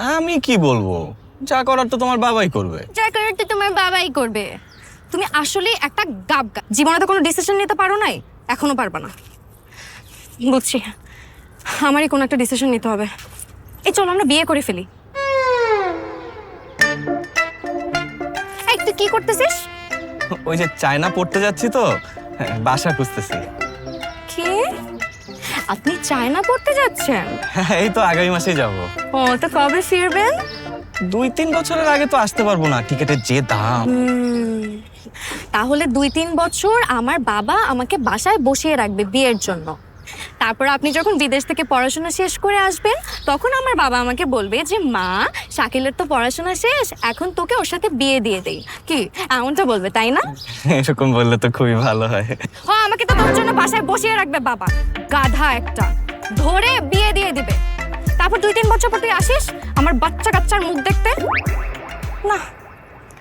আমি কি বলবো, যা করার তো তোমার বাবাই করবে। যা করার তো তোমার বাবাই করবে। তুমি আসলে একটা গাবগা। জীবনে তো কোনো ডিসিশন নিতে পারো নাই, এখনো পারবা না। বুঝছি, আমারই কোনো একটা ডিসিশন নিতে হবে। এই চলো আমরা বিয়ে করে ফেলি। এই তুই কি করতেছিস? ওই যে চায়না পড়তে যাচ্ছি তো, বাসা খুঁজতেছি। কি? আপনি চায়না পড়তে যাচ্ছেন? এই তো আগামী মাসেই যাবো। ও, তো কবে ফিরবেন? 2-3 বছরের আগে তো আসতে পারবো না, টিকেটের যে দাম। তাহলে 2-3 বছর আমার বাবা আমাকে বাসায় বসিয়ে রাখবে বিয়ের জন্য। তারপর আপনি যখন বিদেশ থেকে পড়াশোনা শেষ করে আসবেন, তখন আমার বাবা আমাকে বলবে যে মা, শাকিলের তো পড়াশোনা শেষ, এখন তোকে ওর সাথে বিয়ে দিয়ে দেই। কি এমনটা বলবে, তাই না? এরকম বললে তো খুবই ভালো হয়। ও, আমাকে তো তোর জন্য বাসায় বসিয়ে রাখবে বাবা, গাধা একটা। ধরে বিয়ে দিয়ে দিবে। তারপর 2-3 বছর পর তুই আসিস আমার বাচ্চা কাচ্চার মুখ দেখতে। না,